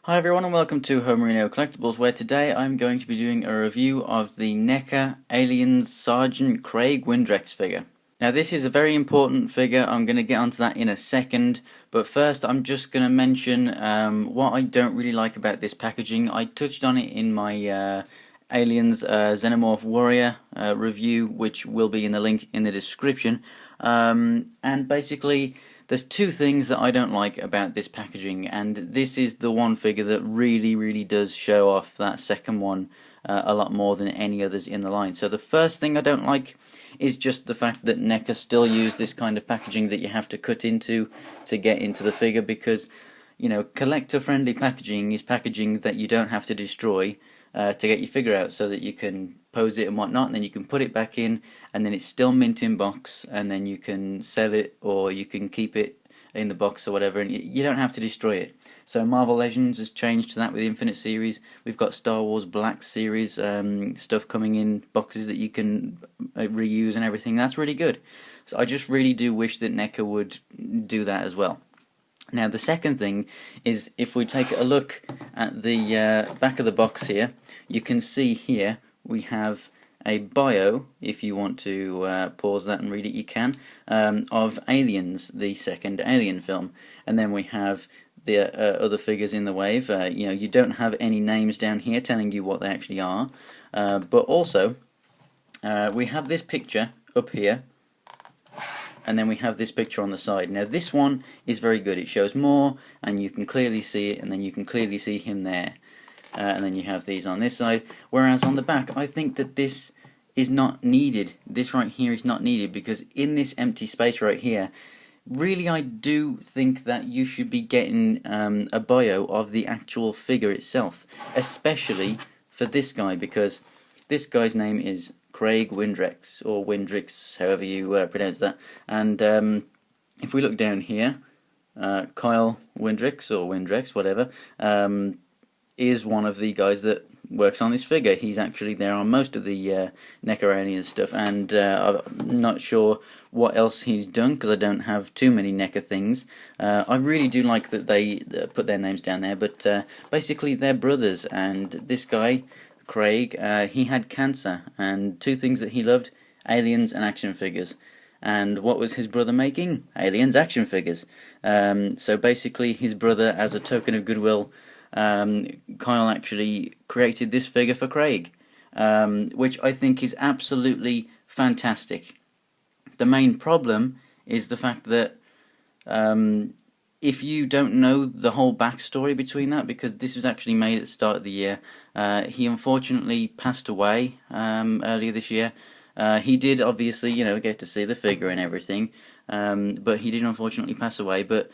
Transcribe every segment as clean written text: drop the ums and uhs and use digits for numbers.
Hi everyone and welcome to Homerino Collectibles, where today I'm going to be doing a review of the Neca Aliens Sergeant Craig Windrix figure. Now this is a very important figure. I'm going to get onto that in a second, but first I'm just going to mention what I don't really like about this packaging. I touched on it in my Aliens Xenomorph Warrior review, which will be in the link in the description, and basically there's two things that I don't like about this packaging, and this is the one figure that really does show off that second one a lot more than any others in the line. So the first thing I don't like is just the fact that Neca still use this kind of packaging that you have to cut into to get into the figure, because, you know, collector-friendly packaging is packaging that you don't have to destroy to get your figure out, so that you can pose it and whatnot, and then you can put it back in, and then it's still mint in box, and then you can sell it or you can keep it in the box or whatever, and you don't have to destroy it. So Marvel Legends has changed to that with the Infinite series. We've got Star Wars Black series stuff coming in boxes that you can reuse and everything. That's really good. So I just really do wish that Neca would do that as well. Now the second thing is, if we take a look at the back of the box here, you can see here we have a bio, if you want to pause that and read it you can, of Aliens, the second Alien film. And then we have the other figures in the wave. You know, you don't have any names down here telling you what they actually are, but also we have this picture up here, and then we have this picture on the side. Now this one is very good. It shows more, and you can clearly see it, and then you can clearly see him there. And then you have these on this side, whereas on the back I think that this is not needed. This right here is not needed, because in this empty space right here, really I do think that you should be getting a bio of the actual figure itself, especially for this guy, because this guy's name is Craig Windrix, or Windrix, however you pronounce that. And if we look down here, Kyle Windrix, or Windrix, whatever, is one of the guys that works on this figure. He's actually there on most of the Neca Aliens stuff, and I'm not sure what else he's done, because I don't have too many Neca things. I really do like that they put their names down there, but basically they're brothers, and this guy, Craig, he had cancer, and two things that he loved: aliens and action figures. And what was his brother making? Aliens action figures. So basically his brother, as a token of goodwill, Kyle actually created this figure for Craig, which I think is absolutely fantastic. The main problem is the fact that if you don't know the whole backstory between that, because this was actually made at the start of the year, he unfortunately passed away earlier this year. He did obviously, you know, get to see the figure and everything, but he did unfortunately pass away. But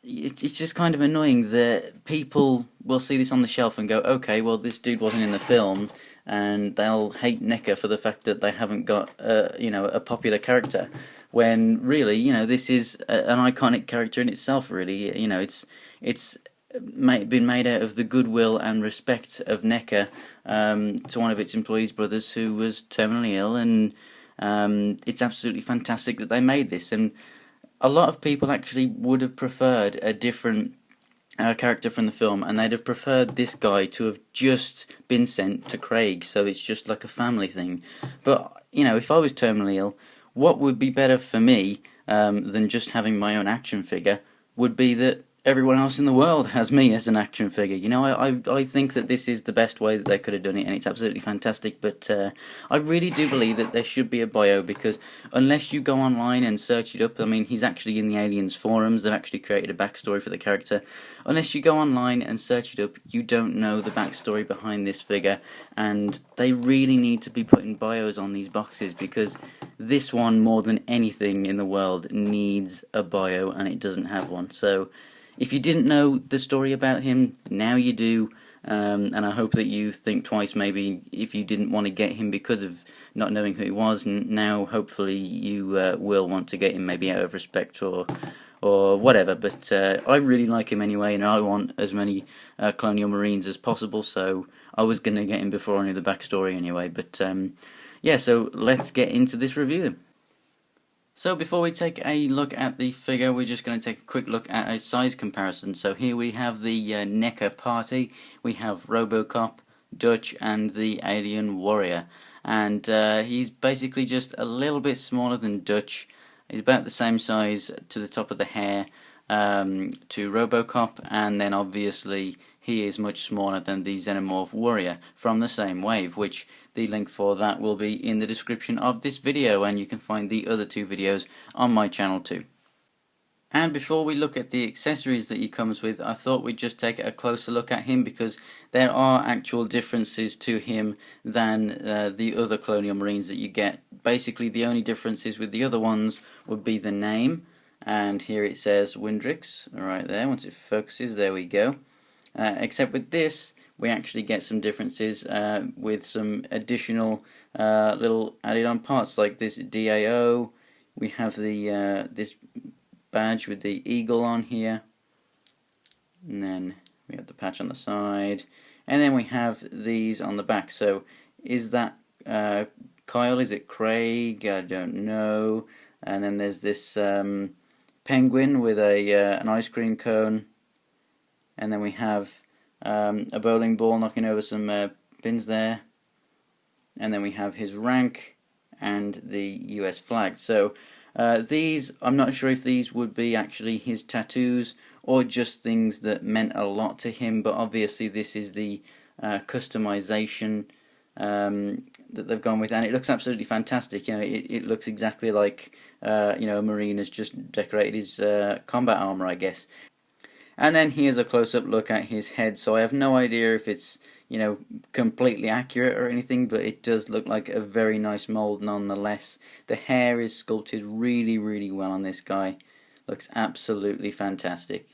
it's just kind of annoying that people will see this on the shelf and go, okay, well, this dude wasn't in the film, and they'll hate Neca for the fact that they haven't got you know, a popular character, when really, you know, this is an iconic character in itself. Really, you know, it's been made out of the goodwill and respect of Neca to one of its employees' brothers who was terminally ill, and it's absolutely fantastic that they made this. And a lot of people actually would have preferred a different character from the film, and they'd have preferred this guy to have just been sent to Craig, so it's just like a family thing. But, you know, if I was terminally ill, what would be better for me than just having my own action figure would be that everyone else in the world has me as an action figure. You know, I think that this is the best way that they could have done it, and it's absolutely fantastic. But I really do believe that there should be a bio, because unless you go online and search it up, I mean, he's actually in the Aliens forums. They've actually created a backstory for the character. Unless you go online and search it up, you don't know the backstory behind this figure, and they really need to be putting bios on these boxes, because this one, more than anything in the world, needs a bio, and it doesn't have one. So if you didn't know the story about him, now you do, and I hope that you think twice maybe if you didn't want to get him because of not knowing who he was. And now hopefully you will want to get him, maybe out of respect or whatever. But I really like him anyway, and I want as many colonial marines as possible, so I was going to get him before I knew the backstory anyway. But yeah, so let's get into this review. So before we take a look at the figure, we're just going to take a quick look at a size comparison. So here we have the Neca party, we have Robocop, Dutch, and the Alien Warrior. And he's basically just a little bit smaller than Dutch. He's about the same size to the top of the hair to Robocop, and then obviously he is much smaller than the Xenomorph Warrior from the same wave, which the link for that will be in the description of this video, and you can find the other two videos on my channel too. And before we look at the accessories that he comes with, I thought we'd just take a closer look at him, because there are actual differences to him than the other Colonial Marines that you get. Basically, the only differences with the other ones would be the name, and here it says Windrix, right there, once it focuses, there we go. Except with this, we actually get some differences with some additional little added on parts, like this DAO. We have the this badge with the eagle on here, and then we have the patch on the side, and then we have these on the back. So is that Kyle? Is it Craig? I don't know. And then there's this penguin with a an ice cream cone, and then we have a bowling ball knocking over some pins there, and then we have his rank and the US flag. So these, I'm not sure if these would be actually his tattoos or just things that meant a lot to him, but obviously this is the customization that they've gone with, and it looks absolutely fantastic. You know, it looks exactly like you know, a Marine has just decorated his combat armor, I guess. And then here's a close-up look at his head. So I have no idea if it's, you know, completely accurate or anything, but it does look like a very nice mold nonetheless. The hair is sculpted really, really well on this guy. Looks absolutely fantastic.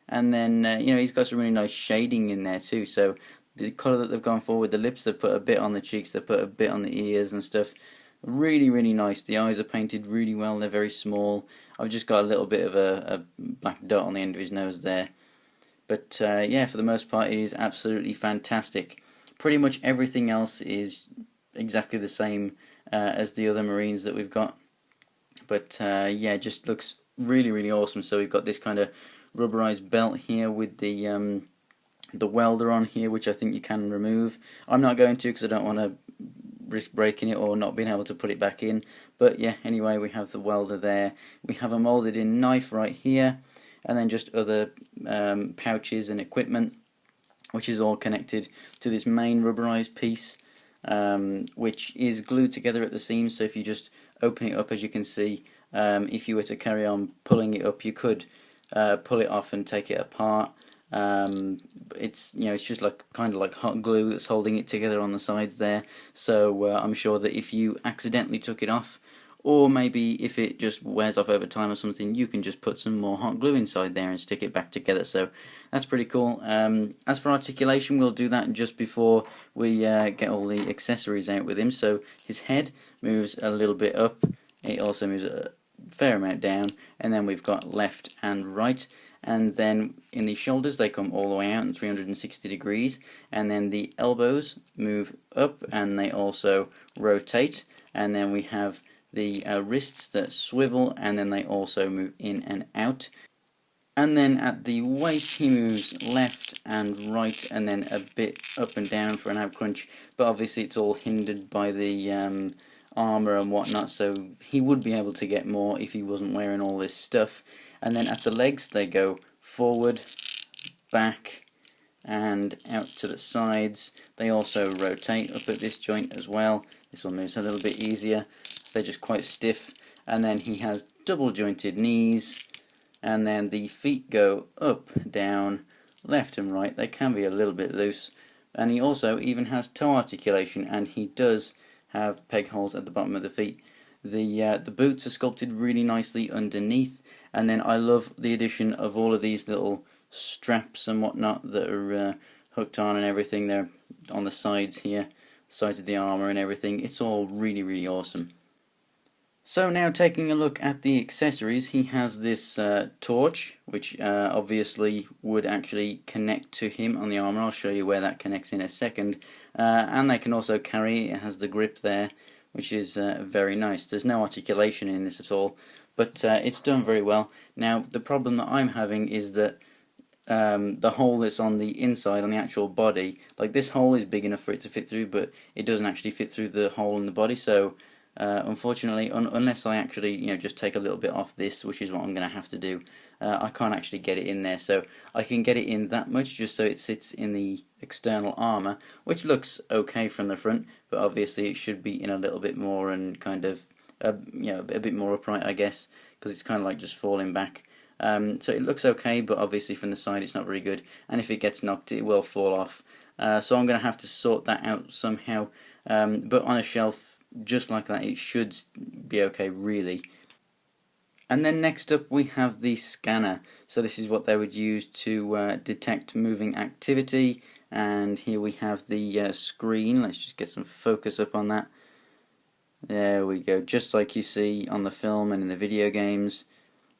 And then, you know, he's got some really nice shading in there too. So the colour that they've gone for with the lips, they've put a bit on the cheeks, they've put a bit on the ears and stuff. Really, really nice. The eyes are painted really well. They're very small. I've just got a little bit of a black dot on the end of his nose there. But yeah, for the most part, it is absolutely fantastic. Pretty much everything else is exactly the same as the other Marines that we've got. But yeah, it just looks really, really awesome. So we've got this kind of rubberized belt here with the welder on here, which I think you can remove. I'm not going to, because I don't want to risk breaking it or not being able to put it back in. But yeah, anyway, we have the welder there. We have a molded in knife right here, and then just other pouches and equipment, which is all connected to this main rubberized piece, which is glued together at the seams. So if you just open it up, as you can see, if you were to carry on pulling it up, you could pull it off and take it apart. It's, you know, it's just like kind of like hot glue that's holding it together on the sides there. So I'm sure that if you accidentally took it off, or maybe if it just wears off over time or something, you can just put some more hot glue inside there and stick it back together. So that's pretty cool. As for articulation, we'll do that just before we get all the accessories out with him. So his head moves a little bit up, it also moves a fair amount down, and then we've got left and right. And then in the shoulders, they come all the way out in 360 degrees, and then the elbows move up and they also rotate, and then we have the wrists that swivel, and then they also move in and out. And then at the waist, he moves left and right, and then a bit up and down for an ab crunch, but obviously it's all hindered by the armor and whatnot, so he would be able to get more if he wasn't wearing all this stuff. And then at the legs, they go forward, back, and out to the sides. They also rotate up at this joint as well. This one moves a little bit easier. They're just quite stiff. And then he has double jointed knees, and then the feet go up, down, left and right. They can be a little bit loose. And he also even has toe articulation, and he does have peg holes at the bottom of the feet. The boots are sculpted really nicely underneath, and then I love the addition of all of these little straps and whatnot that are hooked on and everything. They're on the sides here, sides of the armor and everything. It's all really, really awesome. So now taking a look at the accessories, he has this torch, which obviously would actually connect to him on the armor. I'll show you where that connects in a second. And they can also carry, it has the grip there, which is very nice. There's no articulation in this at all, but it's done very well. Now the problem that I'm having is that the hole that's on the inside, on the actual body, like this hole is big enough for it to fit through, but it doesn't actually fit through the hole in the body. So unfortunately, unless I actually just take a little bit off this, which is what I'm going to have to do, I can't actually get it in there. So I can get it in that much just so it sits in the external armor, which looks okay from the front, but obviously it should be in a little bit more and kind of a bit more upright, I guess, because it's kind of like just falling back. So it looks okay, but obviously from the side it's not very good, and if it gets knocked it will fall off. So I'm going to have to sort that out somehow, but on a shelf just like that it should be okay, really. And then next up we have the scanner. So this is what they would use to detect moving activity, and here we have the screen. Let's just get some focus up on that. There we go, just like you see on the film and in the video games.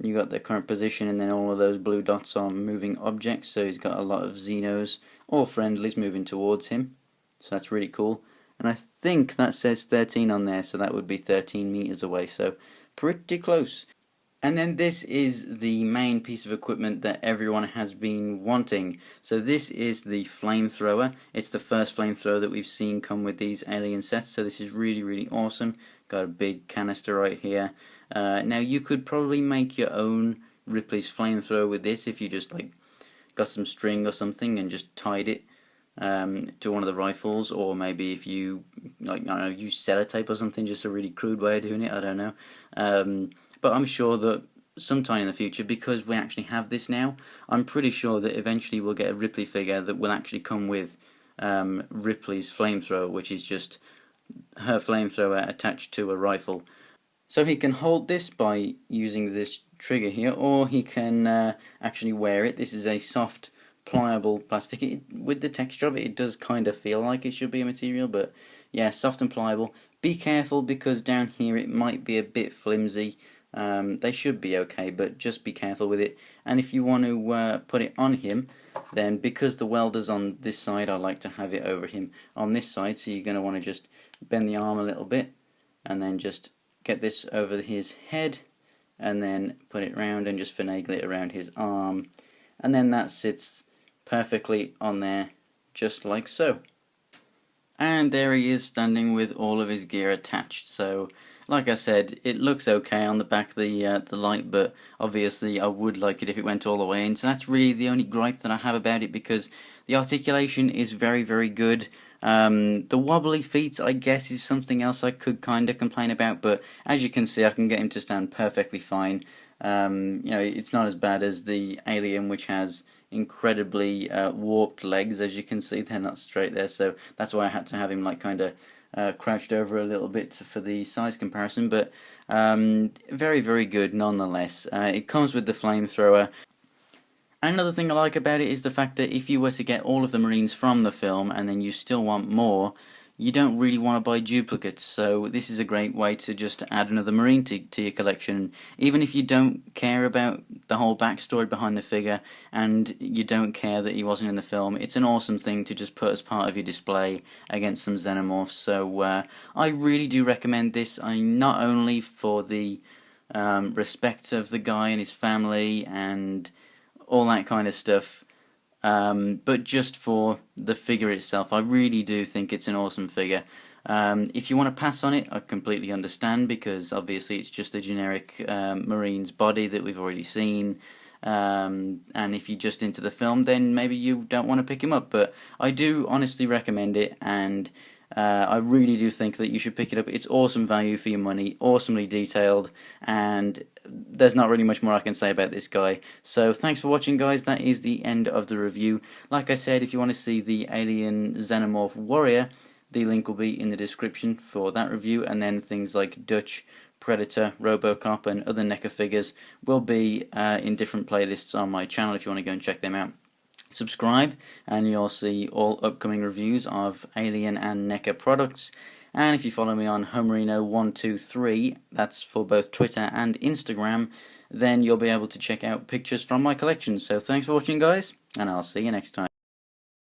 You got the current position, and then all of those blue dots are moving objects, so he's got a lot of Xenos or friendlies moving towards him, so that's really cool. And I think that says 13 on there, so that would be 13 meters away, so pretty close. And then this is the main piece of equipment that everyone has been wanting. So this is the flamethrower. It's the first flamethrower that we've seen come with these alien sets, so this is really, really awesome. Got a big canister right here. Now you could probably make your own Ripley's flamethrower with this if you just like got some string or something and just tied it to one of the rifles, or maybe if you like, I don't know, use sellotape or something, just a really crude way of doing it, I don't know. But I'm sure that sometime in the future, because we actually have this now, I'm pretty sure that eventually we'll get a Ripley figure that will actually come with Ripley's flamethrower, which is just her flamethrower attached to a rifle. So he can hold this by using this trigger here, or he can actually wear it. This is a soft, pliable plastic. With the texture of it, it does kind of feel like it should be a material, but yeah, soft and pliable. Be careful, because down here it might be a bit flimsy. They should be okay, but just be careful with it. And if you want to put it on him, then because the welder's on this side, I like to have it over him on this side, so you're going to want to just bend the arm a little bit, and then just get this over his head, and then put it round and just finagle it around his arm, and then that sits perfectly on there, just like so. And there he is, standing with all of his gear attached. So like I said, it looks okay on the back of the light, but obviously I would like it if it went all the way in. So that's really the only gripe that I have about it, because the articulation is very, very good. The wobbly feet, I guess, is something else I could kind of complain about, but as you can see, I can get him to stand perfectly fine. It's not as bad as the alien, which has incredibly warped legs. As you can see, they're not straight there, so that's why I had to have him like kind of crouched over a little bit for the size comparison, but very, very good nonetheless. It comes with the flamethrower. Another thing I like about it is the fact that if you were to get all of the Marines from the film and then you still want more, you don't really want to buy duplicates, so this is a great way to just add another Marine to your collection. Even if you don't care about the whole backstory behind the figure, and you don't care that he wasn't in the film, it's an awesome thing to just put as part of your display against some Xenomorphs. So I really do recommend this, not only for the respect of the guy and his family and all that kind of stuff, but just for the figure itself. I really do think it's an awesome figure. If you want to pass on it, I completely understand, because obviously it's just a generic Marine's body that we've already seen, and if you're just into the film, then maybe you don't want to pick him up, but I do honestly recommend it, and I really do think that you should pick it up. It's awesome value for your money, awesomely detailed, and there's not really much more I can say about this guy. So thanks for watching, guys. That is the end of the review. Like I said, if you want to see the Alien Xenomorph Warrior, the link will be in the description for that review, and then things like Dutch, Predator, Robocop, and other Neca figures will be in different playlists on my channel if you want to go and check them out. Subscribe and you'll see all upcoming reviews of Alien and Neca products. And if you follow me on Homerino123, that's for both Twitter and Instagram, then you'll be able to check out pictures from my collection. So thanks for watching, guys, and I'll see you next time.